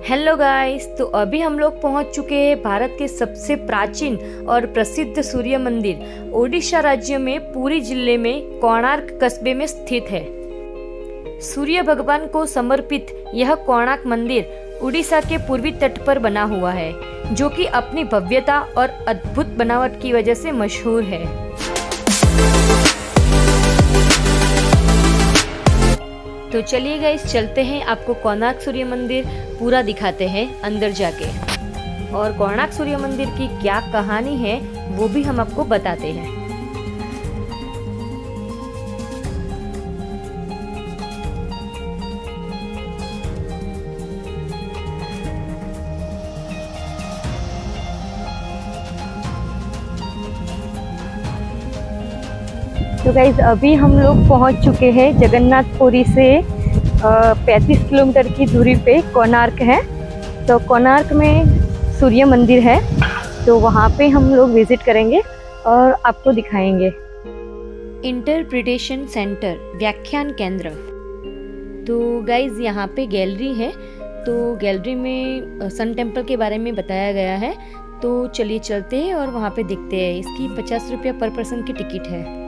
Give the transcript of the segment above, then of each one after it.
Hello guys, तो अभी हम लोग पहुंच चुके हैं भारत के सबसे प्राचीन और प्रसिद्ध सूर्य मंदिर ओडिशा राज्य में पुरी जिले में कोणार्क कस्बे में स्थित है। सूर्य भगवान को समर्पित यह कोणार्क मंदिर उड़ीसा के पूर्वी तट पर बना हुआ है, जो कि अपनी भव्यता और अद्भुत बनावट की वजह से मशहूर है। तो चलिए गाइस, चलते हैं, आपको कोणार्क सूर्य मंदिर पूरा दिखाते हैं अंदर जाके, और कोणार्क सूर्य मंदिर की क्या कहानी है वो भी हम आपको बताते हैं। तो गाइज, अभी हम लोग पहुंच चुके हैं जगन्नाथपुरी से 35 किलोमीटर की दूरी पे कोणार्क है। तो कोणार्क में सूर्य मंदिर है, तो वहाँ पे हम लोग विजिट करेंगे और आपको दिखाएंगे। इंटरप्रिटेशन सेंटर, व्याख्यान केंद्र। तो गाइज, यहाँ पे गैलरी है, तो गैलरी में सन टेम्पल के बारे में बताया गया है। तो चलिए चलते हैं और वहाँ पे देखते हैं। इसकी 50 रुपया पर पर्सन की टिकट है।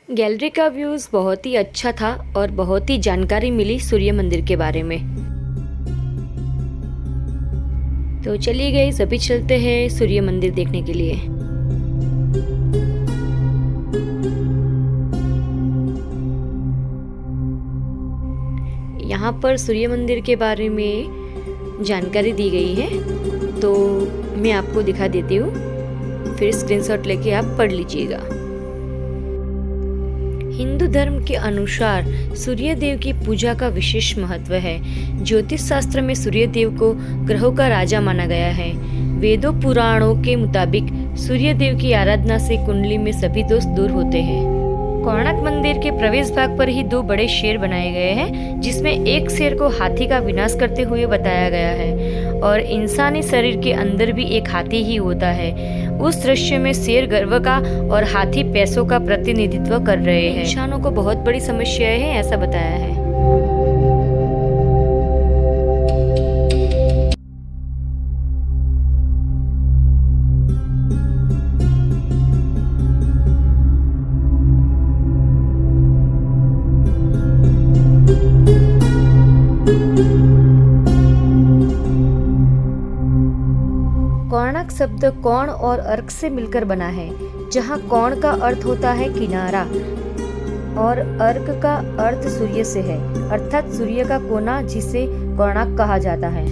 गैलरी का व्यूज बहुत ही अच्छा था और बहुत ही जानकारी मिली सूर्य मंदिर के बारे में। तो चलिए गाइस, अभी चलते हैं सूर्य मंदिर देखने के लिए। यहाँ पर सूर्य मंदिर के बारे में जानकारी दी गई है, तो मैं आपको दिखा देती हूँ, फिर स्क्रीनशॉट लेके आप पढ़ लीजिएगा। हिंदू धर्म के अनुसार सूर्य देव की पूजा का विशेष महत्व है। ज्योतिष शास्त्र में सूर्य देव को ग्रहों का राजा माना गया है। वेदों पुराणों के मुताबिक सूर्य देव की आराधना से कुंडली में सभी दोष दूर होते हैं। कोणार्क मंदिर के प्रवेश भाग पर ही 2 बड़े शेर बनाए गए हैं, जिसमें एक शेर को हाथी का विनाश करते हुए बताया गया है और इंसानी शरीर के अंदर भी एक हाथी ही होता है। उस दृश्य में शेर गर्व का और हाथी पैसों का प्रतिनिधित्व कर रहे हैं। इंसानों को बहुत बड़ी समस्याएं हैं, ऐसा बताया है। कोणार्क शब्द कोण और अर्क से मिलकर बना है, जहाँ कोण का अर्थ होता है किनारा और अर्क का अर्थ सूर्य से है, अर्थात सूर्य का कोना, जिसे कोणार्क कहा जाता है।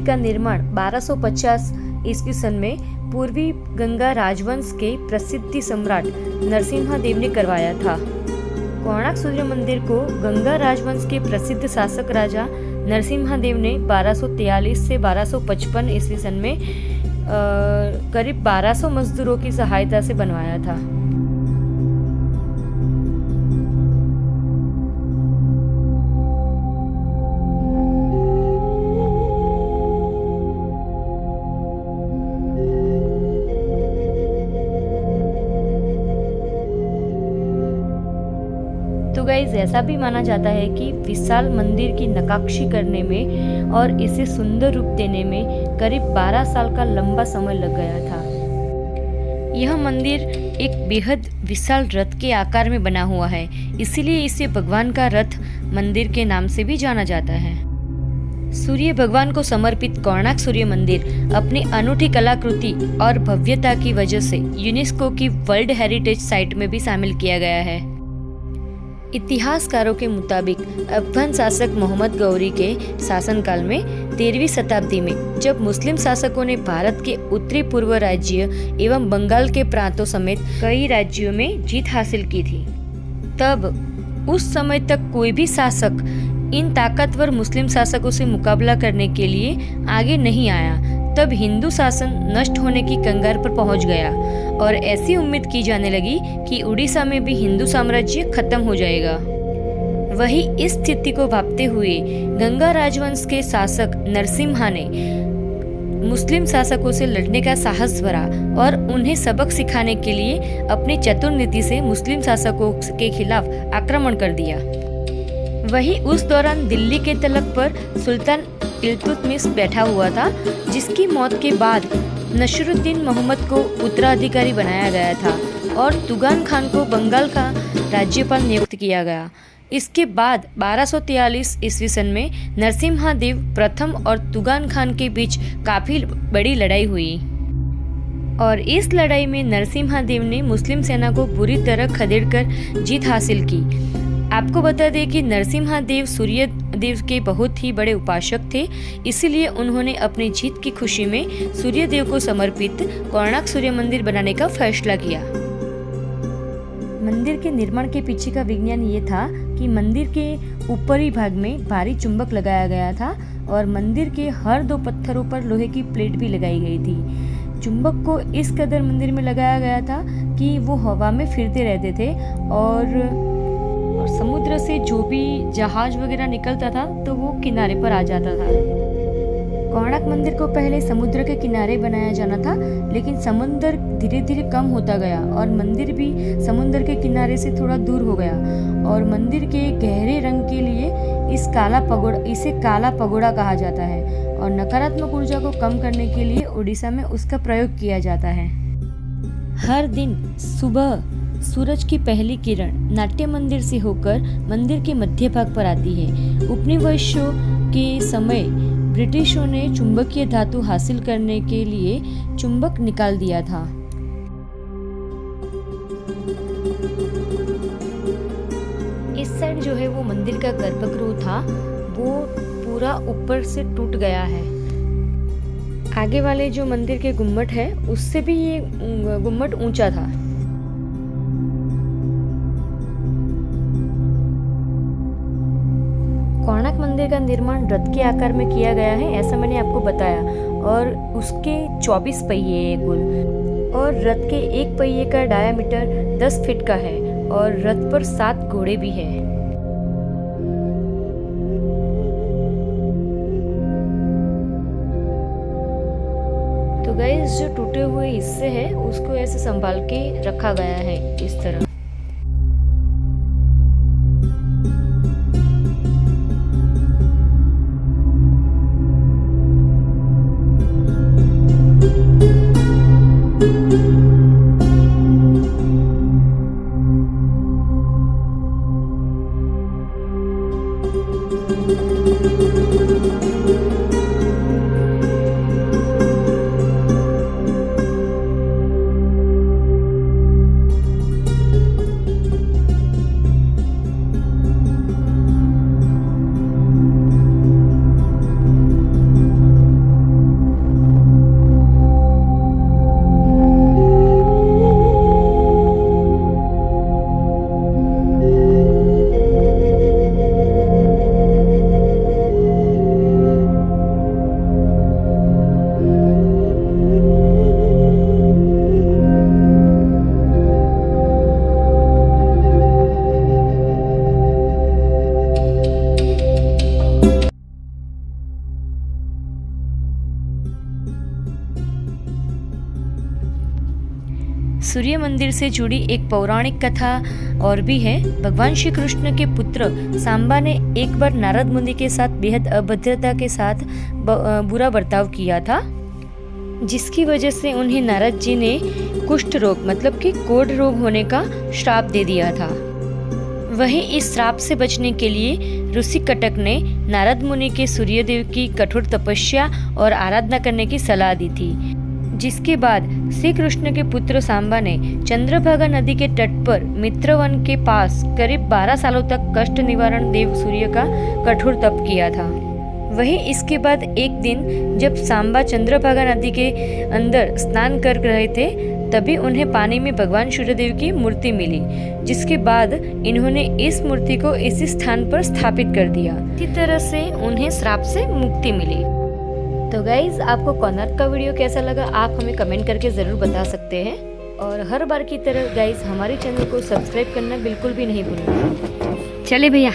का निर्माण 1250 ईस्वी सन में पूर्वी गंगा राजवंश के प्रसिद्ध सम्राट नरसिम्हा देव ने करवाया था। कोणार्क सूर्य मंदिर को गंगा राजवंश के प्रसिद्ध शासक राजा नरसिम्हा देव ने 1243 से 1255 ईस्वी सन में करीब 1200 मजदूरों की सहायता से बनवाया था। तो गाइस, ऐसा भी माना जाता है कि विशाल मंदिर की नक्काशी करने में और इसे सुंदर रूप देने में करीब 12 साल का लंबा समय लग गया था। यह मंदिर एक बेहद विशाल रथ के आकार में बना हुआ है, इसीलिए इसे भगवान का रथ मंदिर के नाम से भी जाना जाता है। सूर्य भगवान को समर्पित कोणार्क सूर्य मंदिर अपनी अनूठी कलाकृति और भव्यता की वजह से यूनेस्को की वर्ल्ड हेरिटेज साइट में भी शामिल किया गया है। इतिहासकारों के मुताबिक अफगान शासक मोहम्मद गौरी के शासनकाल में 13वीं शताब्दी में जब मुस्लिम शासकों ने भारत के उत्तरी पूर्व राज्य एवं बंगाल के प्रांतों समेत कई राज्यों में जीत हासिल की थी, तब उस समय तक कोई भी शासक इन ताकतवर मुस्लिम शासकों से मुकाबला करने के लिए आगे नहीं आया। तब हिंदू शासन नष्ट होने की कगार पर पहुंच गया और ऐसी उम्मीद की जाने लगी कि उड़ीसा में भी हिंदू साम्राज्य खत्म हो जाएगा। वही इस स्थिति को भांपते हुए गंगा राजवंश के शासक नरसिम्हा ने मुस्लिम शासकों से लड़ने का साहस भरा और उन्हें सबक सिखाने के लिए अपनी चतुर नीति से मुस्लिम शासकों के खिलाफ आक्रमण कर दिया। वही उस दौरान दिल्ली के तलक पर सुल्तान इल्तुतमिश बैठा हुआ था, जिसकी मौत के बाद नसरुद्दीन मोहम्मद को उत्तराधिकारी बनाया गया था और तुगान खान को बंगाल का राज्यपाल नियुक्त किया गया। इसके बाद 1243 ईस्वी सन में नरसिम्हा देव प्रथम और तुगान खान के बीच काफी बड़ी लड़ाई हुई और इस लड़ाई में नरसिम्हा देव ने मुस्लिम सेना को बुरी तरह खदेड़कर जीत हासिल की। आपको बता दें कि नरसिम्हा देव सूर्य देव के बहुत ही बड़े उपासक थे, इसीलिए उन्होंने अपनी जीत की खुशी में सूर्य देव को समर्पित कोणार्क सूर्य मंदिर बनाने का फैसला किया। मंदिर के निर्माण के पीछे का विज्ञान ये था कि मंदिर के ऊपरी भाग में भारी चुंबक लगाया गया था और मंदिर के हर 2 पत्थरों पर लोहे की प्लेट भी लगाई गई थी। चुंबक को इस कदर मंदिर में लगाया गया था कि वो हवा में फिरते रहते थे और समुद्र से जो भी जहाज वगैरह निकलता था तो वो किनारे पर आ जाता था। कोणार्क मंदिर को पहले समुद्र के किनारे बनाया जाना था, लेकिन समुद्र धीरे धीरे कम होता गया और मंदिर भी समुद्र के किनारे से थोड़ा दूर हो गया और मंदिर के गहरे रंग के लिए इसे काला पगोड़ा कहा जाता है और नकारात्मक ऊर्जा को कम करने के लिए उड़ीसा में उसका प्रयोग किया जाता है। हर दिन सुबह सूरज की पहली किरण नाट्य मंदिर से होकर मंदिर के मध्य भाग पर आती है। उपनिवेशों के समय ब्रिटिशों ने चुंबकीय धातु हासिल करने के लिए चुंबक निकाल दिया था। इस साइड जो है वो मंदिर का गर्भगृह था, वो पूरा ऊपर से टूट गया है। आगे वाले जो मंदिर के गुम्मट है उससे भी ये गुम्मट ऊंचा था। कोणार्क मंदिर का निर्माण रथ के आकार में किया गया है, ऐसा मैंने आपको बताया, और उसके 24 पहिए है कुल, और रथ के एक पहिए का डायामीटर 10 फीट का है और रथ पर 7 घोड़े भी हैं। तो गाइस, जो टूटे हुए हिस्से हैं उसको ऐसे संभाल के रखा गया है इस तरह। सूर्य मंदिर से जुड़ी एक पौराणिक कथा और भी है। भगवान श्री कृष्ण के पुत्र सांबा ने एक बार नारद मुनि के साथ बेहद अभद्रता के साथ बुरा बर्ताव किया था, जिसकी वजह से उन्हें नारद जी ने कुष्ठ रोग मतलब कि कोढ़ रोग होने का श्राप दे दिया था। वहीं इस श्राप से बचने के लिए ऋषि कटक ने नारद मुनि के सूर्यदेव की कठोर तपस्या और आराधना करने की सलाह दी थी, जिसके बाद श्री कृष्ण के पुत्र सांबा ने चंद्रभागा नदी के तट पर मित्रवन के पास करीब 12 सालों तक कष्ट निवारण देव सूर्य का कठोर तप किया था। वहीं इसके बाद एक दिन जब सांबा चंद्रभागा नदी के अंदर स्नान कर रहे थे, तभी उन्हें पानी में भगवान सूर्यदेव की मूर्ति मिली, जिसके बाद इन्होंने इस मूर्ति को इसी स्थान पर स्थापित कर दिया। इसी तरह से उन्हें श्राप से मुक्ति मिली। तो गाइज, आपको कोणार्क का वीडियो कैसा लगा आप हमें कमेंट करके ज़रूर बता सकते हैं, और हर बार की तरह गाइज हमारे चैनल को सब्सक्राइब करना बिल्कुल भी नहीं भूलना। चले भैया,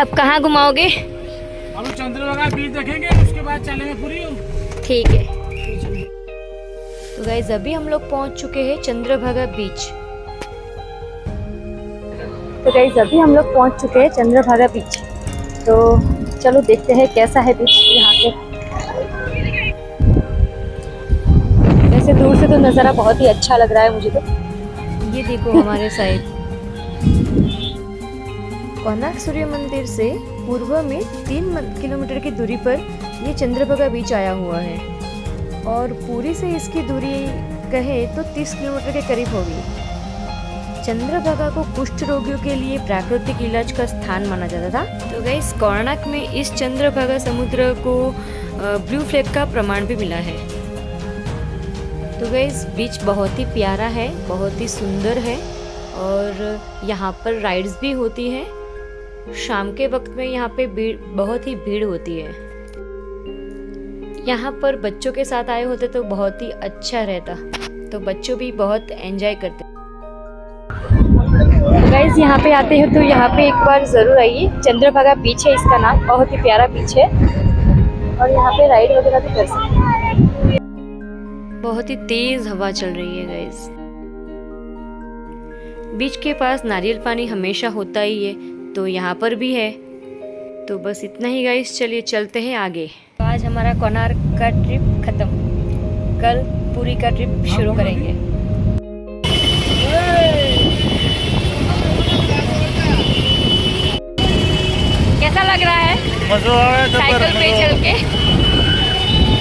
अब कहाँ घुमाओगे? अब चंद्रभागा बीच देखेंगे, उसके बाद चलेंगे पूरी। ठीक है। तो गाइज, अभी हम लोग पहुँच चुके हैं चंद्रभागा बीच। तो गाइज, अभी हम लोग पहुँच चुके हैं चंद्रभागा बीच। तो चलो देखते हैं कैसा है बीच यहाँ पे। वैसे दूर से तो नज़ारा बहुत ही अच्छा लग रहा है मुझे तो। ये देखो हमारे साइड कोणार्क सूर्य मंदिर से पूर्व में 3 किलोमीटर की दूरी पर ये चंद्रभागा बीच आया हुआ है, और पूरी से इसकी दूरी कहे तो 30 किलोमीटर के करीब होगी। चंद्रभागा को कुष्ठ रोगियों के लिए प्राकृतिक इलाज का स्थान माना जाता था। तो गाइस, कोणार्क में इस चंद्रभागा समुद्र को ब्लू फ्लैग का प्रमाण भी मिला है। तो गाइस, बीच बहुत ही प्यारा है, बहुत ही सुंदर है, और यहाँ पर राइड्स भी होती है। शाम के वक्त में यहाँ पे बहुत ही भीड़ होती है। यहाँ पर बच्चों के साथ आए होते तो बहुत ही अच्छा रहता, तो बच्चों भी बहुत एंजॉय करते। गाइस, यहाँ पे आते हो तो यहाँ पे एक बार ज़रूर आइए। चंद्रभागा बीच है इसका नाम, बहुत ही प्यारा बीच है। और यहाँ पे राइड वगैरह भी कर सकते हैं। बहुत ही तेज हवा चल रही है गाइस। बीच के पास नारियल पानी हमेशा होता ही है, तो यहाँ पर भी है। तो बस इतना ही गाइस, चलिए चलते हैं आगे। तो आज हमारा कोणार्क का ट्रिप खत्म, कल पुरी का ट्रिप शुरू करेंगे। कैसा लग रहा है साइकिल पे चल के?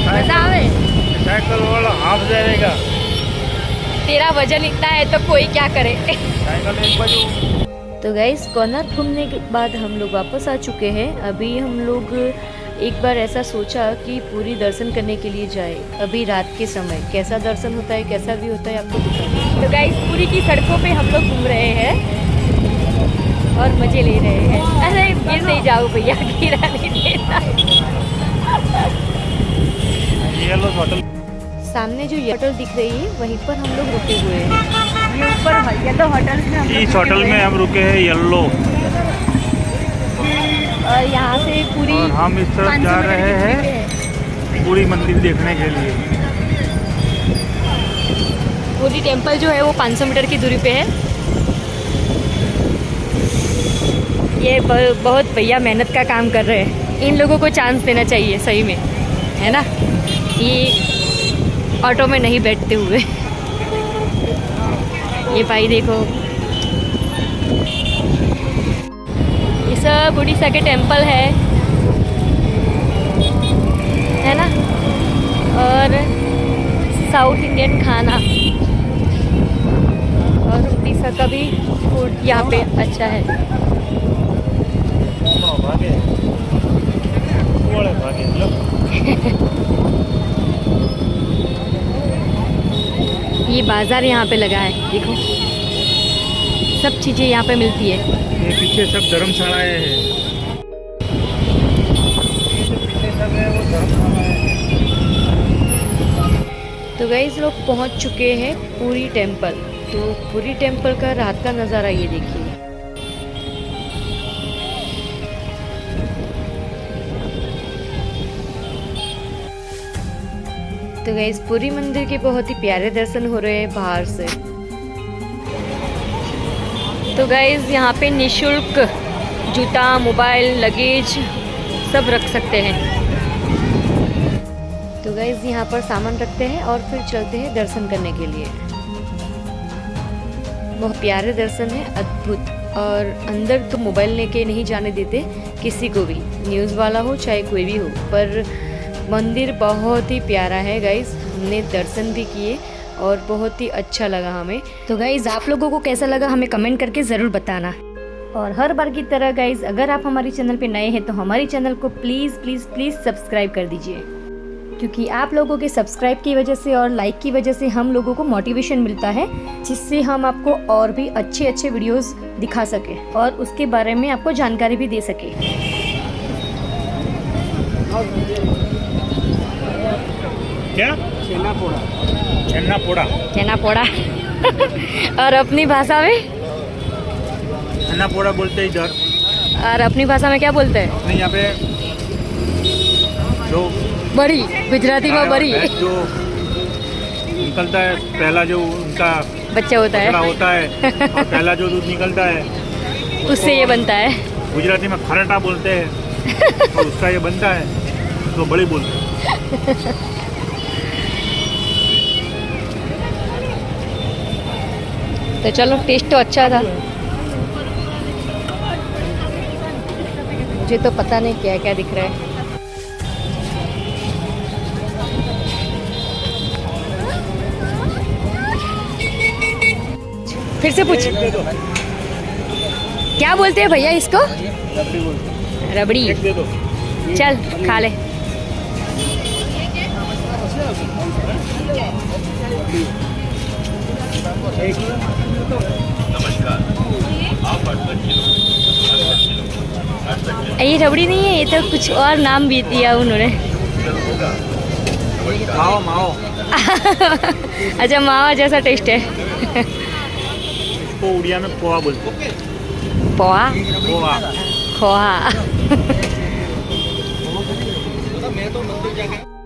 मजा आवे? साइकिल वाला हाफ जाएगा। तेरा वजन इतना है तो कोई क्या करे। साइकिल एक बजे। तो गाइस, कोणार्क घूमने के बाद हम लोग वापस आ चुके हैं। अभी हम लोग एक बार ऐसा सोचा कि पूरी दर्शन करने के लिए जाए। अभी रात के समय कैसा दर्शन होता है, कैसा भी होता है, आपको दिखाएंगे। तो गाइस, पूरी की सड़कों पे हम लोग घूम रहे हैं और मजे ले रहे हैं। अरे गिर नहीं जाओ भैया, गिरा नहीं देना। येलो होटल सामने जो होटल दिख रही है वहीं पर हम लोग रुके हुए हैं। ये ऊपर येलो होटल में इस होटल में हम रुके हैं, येलो। और यहाँ से पूरी और हम इस तरफ जा रहे हैं पूरी मंदिर देखने के लिए। पूरी टेम्पल जो है वो 500 मीटर की दूरी पे है। ये बहुत भैया मेहनत का काम कर रहे हैं। इन लोगों को चांस देना चाहिए सही में, है ना। ये ऑटो में नहीं बैठते हुए। ये भाई देखो, ये सब उड़ीसा के टेम्पल है ना। और साउथ इंडियन खाना और उड़ीसा का भी फूड यहाँ पे अच्छा है। ये बाजार यहाँ पे लगा है, देखो सब चीजें यहाँ पे मिलती है। ये पीछे सब धर्मशालाएं हैं। पीछे सब है वो धर्मशाला है। तो गाइस, लोग पहुँच चुके हैं पुरी टेम्पल। तो पुरी टेम्पल का रात का नज़ारा ये देखिए। तो गाइस, पुरी मंदिर के बहुत ही प्यारे दर्शन हो रहे हैं बाहर से। तो गाइस, यहाँ पे निशुल्क जूता, मोबाइल, लगेज सब रख सकते हैं। तो गाइस, यहाँ पर सामान रखते हैं और फिर चलते हैं दर्शन करने के लिए। बहुत प्यारे दर्शन है, अद्भुत। और अंदर तो मोबाइल लेके नहीं जाने देते किसी को भी, न्यूज़ वाला हो चाहे कोई भी हो। पर मंदिर बहुत ही प्यारा है गाइस, हमने दर्शन भी किए और बहुत ही अच्छा लगा हमें। तो गाइस, आप लोगों को कैसा लगा हमें कमेंट करके ज़रूर बताना। और हर बार की तरह गाइस, अगर आप हमारे चैनल पे नए हैं तो हमारे चैनल को प्लीज़ प्लीज़ प्लीज़ सब्सक्राइब कर दीजिए, क्योंकि आप लोगों के सब्सक्राइब की वजह से और लाइक की वजह से हम लोगों को मोटिवेशन मिलता है, जिससे हम आपको और भी अच्छे अच्छे वीडियोस दिखा सके और उसके बारे में आपको जानकारी भी दे सके। क्या? छेना पोड़ा। छेना पोड़ा। छेना पोड़ा। और अपनी भाषा में छेना पोड़ा बोलते हैं इधर। और अपनी भाषा में क्या बोलते हैं? नहीं, यहाँ पे जो बड़ी, गुजराती में बड़ी जो निकलता है, पहला जो उनका बच्चा होता है और पहला जो दूध निकलता है उससे ये बनता है। गुजराती में खराटा बोलते हैं और उसका ये बनता है तो बड़ी बोलते हैं। तो चलो, टेस्ट तो अच्छा था। मुझे तो पता नहीं क्या क्या दिख रहा है। फिर से पूछ, क्या बोलते हैं भैया इसको? रबड़ी। चल खा ले। ये रबड़ी नहीं है, ये तो कुछ और नाम भी दिया उन्होंने। माओ माओ। अच्छा, मावा जैसा टेस्ट है। इसको उड़िया में पोहा बोलते हैं। पोहा? पोहा। खोहा। जगह